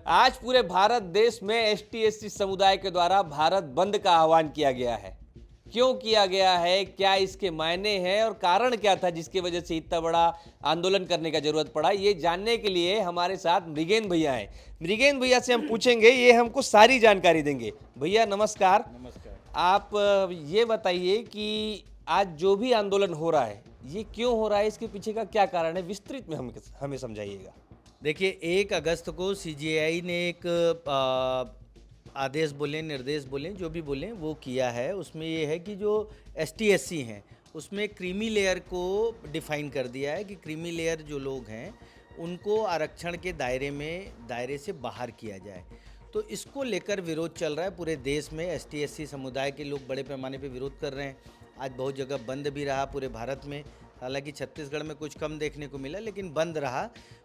आज पूरे भारत देश में एसटी/एससी समुदाय के द्वारा भारत बंद का आह्वान किया गया है। क्यों किया गया है, क्या इसके मायने हैं और कारण क्या था जिसकी वजह से इतना बड़ा आंदोलन करने का जरूरत पड़ा, ये जानने के लिए हमारे साथ मृगेंद्र भैया हैं। मृगेंद्र भैया से हम पूछेंगे, ये हमको सारी जानकारी देंगे। भैया नमस्कार। नमस्कार। आप ये बताइए कि आज जो भी आंदोलन हो रहा है ये क्यों हो रहा है, इसके पीछे का क्या कारण है, विस्तृत में हमें समझाइएगा। देखिए 1 अगस्त को सीजेआई ने एक आदेश बोलें, निर्देश बोलें, जो भी बोलें वो किया है। उसमें ये है कि जो एसटी/एससी हैं उसमें क्रीमी लेयर को डिफाइन कर दिया है कि क्रीमी लेयर जो लोग हैं उनको आरक्षण के दायरे से बाहर किया जाए। तो इसको लेकर विरोध चल रहा है पूरे देश में। एसटी/एससी समुदाय के लोग बड़े पैमाने पे विरोध कर रहे हैं। आज बहुत जगह बंद भी रहा पूरे भारत में। हालांकि छत्तीसगढ़ में कुछ कम देखने को मिला, लेकिन बंद रहा।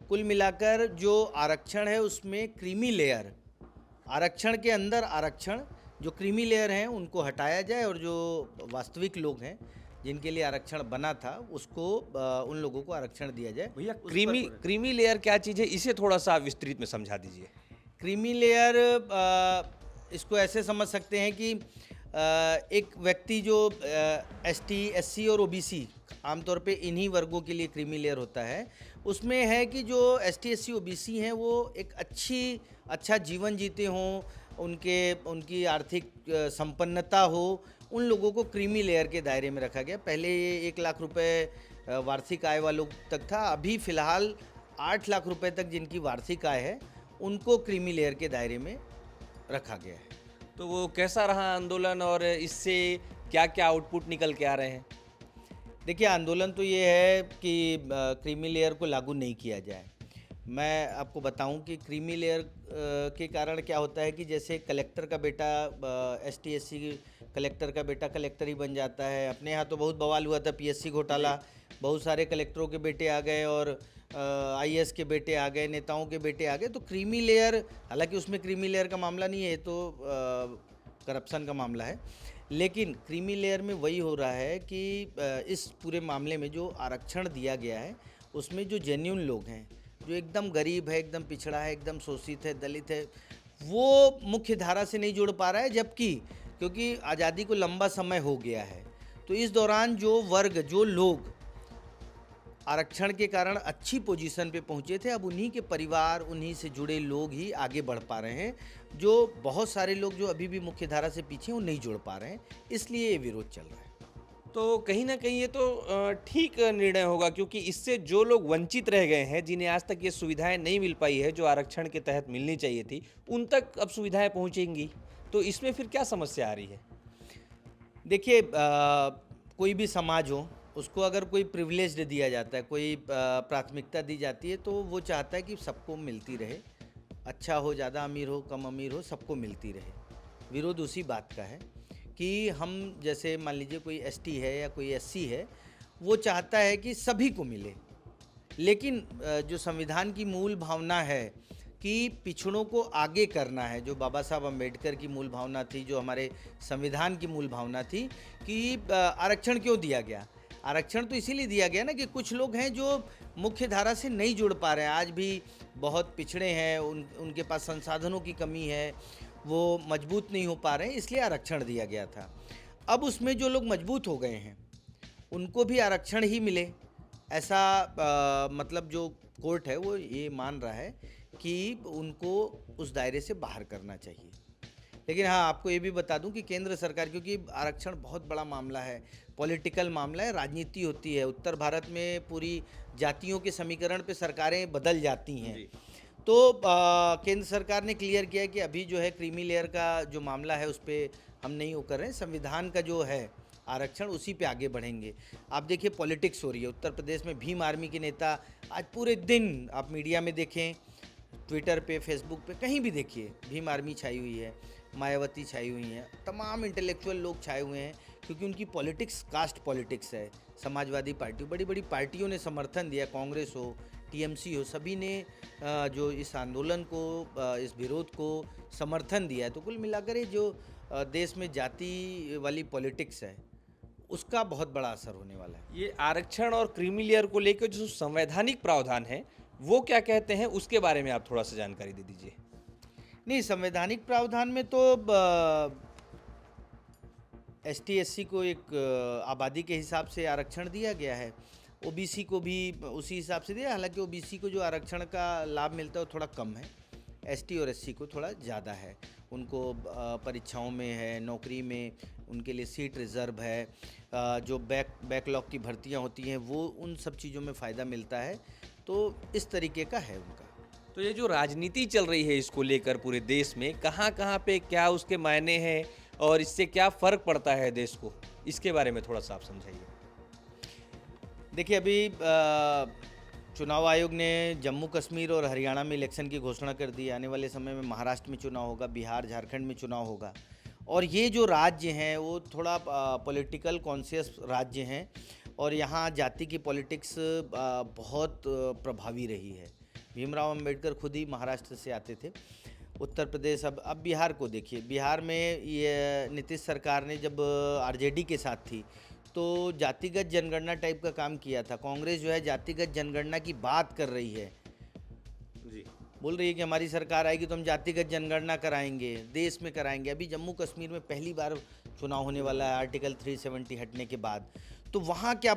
कुल मिलाकर जो आरक्षण है उसमें क्रीमी लेयर, आरक्षण के अंदर आरक्षण, जो क्रीमी लेयर हैं उनको हटाया जाए और जो वास्तविक लोग हैं जिनके लिए आरक्षण बना था उसको उन लोगों को आरक्षण दिया जाए। भैया क्रीमी लेयर क्या चीज़ है, इसे थोड़ा सा विस्तृत में समझा दीजिए। क्रीमी लेयर इसको ऐसे समझ सकते हैं कि एक व्यक्ति जो एसटी, एससी और ओबीसी, आमतौर पे इन्हीं वर्गों के लिए क्रीमी लेयर होता है। उसमें है कि जो एसटी, एससी, ओबीसी हैं वो एक अच्छा जीवन जीते हों, उनकी आर्थिक संपन्नता हो, उन लोगों को क्रीमी लेयर के दायरे में रखा गया। पहले ये 1 लाख रुपए वार्षिक आय वालों तक था। अभी फ़िलहाल 8 लाख रुपए तक जिनकी वार्षिक आय है उनको क्रीमी लेयर के दायरे में रखा गया है। तो वो कैसा रहा आंदोलन और इससे क्या क्या आउटपुट निकल के आ रहे हैं? देखिए आंदोलन तो ये है कि क्रीमी लेयर को लागू नहीं किया जाए। मैं आपको बताऊं कि क्रीमी लेयर के कारण क्या होता है कि जैसे कलेक्टर का बेटा, एसटी/एससी कलेक्टर का बेटा कलेक्टर ही बन जाता है। अपने यहाँ तो बहुत बवाल हुआ था, पीएससी घोटाला, बहुत सारे कलेक्टरों के बेटे आ गए और आईएएस के बेटे आ गए, नेताओं के बेटे आ गए। तो क्रीमी लेयर, हालांकि उसमें क्रीमी लेयर का मामला नहीं है, तो करप्शन का मामला है। लेकिन क्रीमी लेयर में वही हो रहा है कि इस पूरे मामले में जो आरक्षण दिया गया है उसमें जो जेन्युइन लोग हैं, जो एकदम गरीब है, एकदम पिछड़ा है, एकदम शोषित है, दलित है, वो मुख्य धारा से नहीं जुड़ पा रहा है। जबकि क्योंकि आज़ादी को लंबा समय हो गया है, तो इस दौरान जो वर्ग, जो लोग आरक्षण के कारण अच्छी पोजीशन पे पहुंचे थे, अब उन्हीं के परिवार, उन्हीं से जुड़े लोग ही आगे बढ़ पा रहे हैं। जो बहुत सारे लोग जो अभी भी मुख्य धारा से पीछे, वो नहीं जुड़ पा रहे हैं, इसलिए ये विरोध चल रहा है। तो कहीं ना कहीं ये तो ठीक निर्णय होगा, क्योंकि इससे जो लोग वंचित रह गए हैं, जिन्हें आज तक ये सुविधाएं नहीं मिल पाई है जो आरक्षण के तहत मिलनी चाहिए थी, उन तक अब सुविधाएं पहुंचेंगी। तो इसमें फिर क्या समस्या आ रही है? देखिए कोई भी समाज हो, उसको अगर कोई प्रिविलेज दिया जाता है, कोई प्राथमिकता दी जाती है, तो वो चाहता है कि सबको मिलती रहे। अच्छा हो, ज़्यादा अमीर हो, कम अमीर हो, सबको मिलती रहे। विरोध उसी बात का है कि हम, जैसे मान लीजिए कोई एसटी है या कोई एससी है, वो चाहता है कि सभी को मिले। लेकिन जो संविधान की मूल भावना है कि पिछड़ों को आगे करना है, जो बाबा साहब अम्बेडकर की मूल भावना थी, जो हमारे संविधान की मूल भावना थी कि आरक्षण क्यों दिया गया। आरक्षण तो इसीलिए दिया गया ना कि कुछ लोग हैं जो मुख्य धारा से नहीं जुड़ पा रहे हैं, आज भी बहुत पिछड़े हैं, उनके पास संसाधनों की कमी है, वो मजबूत नहीं हो पा रहे हैं, इसलिए आरक्षण दिया गया था। अब उसमें जो लोग मजबूत हो गए हैं उनको भी आरक्षण ही मिले, ऐसा मतलब जो कोर्ट है वो ये मान रहा है कि उनको उस दायरे से बाहर करना चाहिए। लेकिन हाँ, आपको ये भी बता दूं कि केंद्र सरकार, क्योंकि आरक्षण बहुत बड़ा मामला है, पॉलिटिकल मामला है, राजनीति होती है। उत्तर भारत में पूरी जातियों के समीकरण पे सरकारें बदल जाती हैं। तो केंद्र सरकार ने क्लियर किया है कि अभी जो है क्रीमी लेयर का जो मामला है उस पर हम नहीं वो कर रहे हैं, संविधान का जो है आरक्षण उसी पे आगे बढ़ेंगे। आप देखिए पॉलिटिक्स हो रही है उत्तर प्रदेश में। भीम आर्मी के नेता आज पूरे दिन, आप मीडिया में देखें, ट्विटर पे, फेसबुक पे, कहीं भी देखिए, भीम आर्मी छाई हुई है, मायावती छाई हुई हैं, तमाम इंटेलेक्चुअल लोग छाए हुए हैं, क्योंकि उनकी पॉलिटिक्स कास्ट पॉलिटिक्स है। समाजवादी पार्टी, बड़ी बड़ी पार्टियों ने समर्थन दिया, कांग्रेस हो, टीएमसी हो, सभी ने जो इस आंदोलन को, इस विरोध को समर्थन दिया है। तो कुल मिलाकर ये जो देश में जाति वाली पॉलिटिक्स है उसका बहुत बड़ा असर होने वाला है। ये आरक्षण और क्रीमी लेयर को लेकर जो संवैधानिक प्रावधान है वो क्या कहते हैं, उसके बारे में आप थोड़ा सा जानकारी दे दीजिए। नहीं, संवैधानिक प्रावधान में तो एसटी एससी को एक आबादी के हिसाब से आरक्षण दिया गया है। ओबीसी को भी उसी हिसाब से दिया, हालांकि ओबीसी को जो आरक्षण का लाभ मिलता है वो थोड़ा कम है, एसटी और एससी को थोड़ा ज़्यादा है। उनको परीक्षाओं में है, नौकरी में उनके लिए सीट रिज़र्व है, जो बैकलॉग की भर्तियां होती हैं वो उन सब चीज़ों में फ़ायदा मिलता है, तो इस तरीके का है उनका। तो ये जो राजनीति चल रही है इसको लेकर पूरे देश में, कहाँ कहाँ पे क्या उसके मायने हैं और इससे क्या फ़र्क पड़ता है देश को, इसके बारे में थोड़ा सा आप समझाइए। देखिए, अभी चुनाव आयोग ने जम्मू कश्मीर और हरियाणा में इलेक्शन की घोषणा कर दी। आने वाले समय में महाराष्ट्र में चुनाव होगा, बिहार झारखंड में चुनाव होगा, और ये जो राज्य हैं वो थोड़ा पॉलिटिकल कॉन्शियस राज्य हैं, और यहाँ जाति की पॉलिटिक्स बहुत प्रभावी रही है। भीमराव अंबेडकर खुद ही महाराष्ट्र से आते थे। उत्तर प्रदेश, अब बिहार को देखिए, बिहार में ये नीतीश सरकार ने जब आरजेडी के साथ थी तो जातिगत जनगणना टाइप का काम किया था। कांग्रेस जो है जातिगत जनगणना की बात कर रही है, जी, बोल रही है कि हमारी सरकार आएगी तो हम जातिगत जनगणना कराएंगे, देश में कराएंगे। अभी जम्मू कश्मीर में पहली बार चुनाव होने वाला है आर्टिकल 370 हटने के बाद, तो वहाँ क्या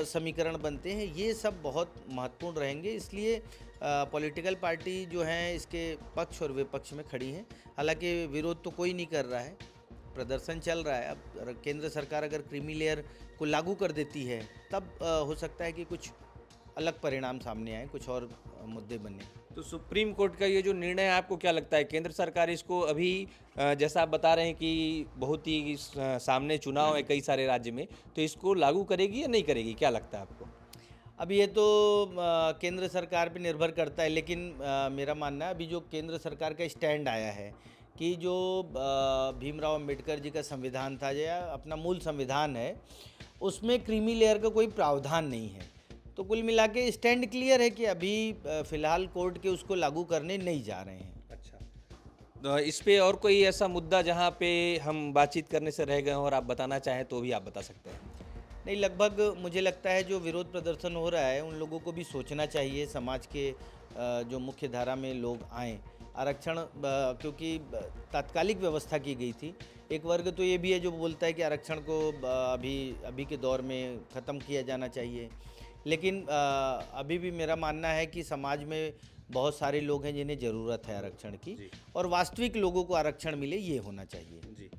समीकरण बनते हैं, ये सब बहुत महत्वपूर्ण रहेंगे। इसलिए पॉलिटिकल पार्टी जो हैं इसके पक्ष और विपक्ष में खड़ी हैं। हालांकि विरोध तो कोई नहीं कर रहा है, प्रदर्शन चल रहा है। अब केंद्र सरकार अगर क्रीमी लेयर को लागू कर देती है तब हो सकता है कि कुछ अलग परिणाम सामने आए, कुछ और मुद्दे बने। तो सुप्रीम कोर्ट का ये जो निर्णय है, आपको क्या लगता है, केंद्र सरकार इसको अभी जैसा आप बता रहे हैं कि बहुत ही सामने चुनाव है कई सारे राज्य में, तो इसको लागू करेगी या नहीं करेगी, क्या लगता है आपको? अब ये तो केंद्र सरकार पे निर्भर करता है, लेकिन मेरा मानना है अभी जो केंद्र सरकार का स्टैंड आया है कि जो भीमराव अंबेडकर जी का संविधान था या अपना मूल संविधान है, उसमें क्रीमी लेयर का कोई प्रावधान नहीं है। तो कुल मिला के स्टैंड क्लियर है कि अभी फ़िलहाल कोर्ट के उसको लागू करने नहीं जा रहे हैं। अच्छा, तो इस पे और कोई ऐसा मुद्दा जहाँ पे हम बातचीत करने से रह गए हों और आप बताना चाहें तो भी आप बता सकते हैं। नहीं, लगभग मुझे लगता है जो विरोध प्रदर्शन हो रहा है उन लोगों को भी सोचना चाहिए, समाज के जो मुख्य धारा में लोग आएँ। आरक्षण क्योंकि तात्कालिक व्यवस्था की गई थी। एक वर्ग तो ये भी है जो बोलता है कि आरक्षण को अभी के दौर में ख़त्म किया जाना चाहिए, लेकिन अभी भी मेरा मानना है कि समाज में बहुत सारे लोग हैं जिन्हें ज़रूरत है आरक्षण की, और वास्तविक लोगों को आरक्षण मिले, ये होना चाहिए। जी,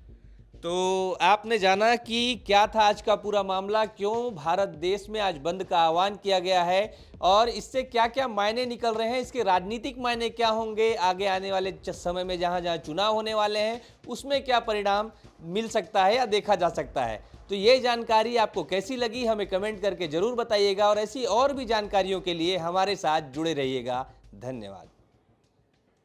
तो आपने जाना कि क्या था आज का पूरा मामला, क्यों भारत देश में आज बंद का आह्वान किया गया है और इससे क्या क्या मायने निकल रहे हैं, इसके राजनीतिक मायने क्या होंगे, आगे आने वाले समय में जहां जहां चुनाव होने वाले हैं उसमें क्या परिणाम मिल सकता है या देखा जा सकता है। तो ये जानकारी आपको कैसी लगी हमें कमेंट करके जरूर बताइएगा, और ऐसी और भी जानकारियों के लिए हमारे साथ जुड़े रहिएगा। धन्यवाद।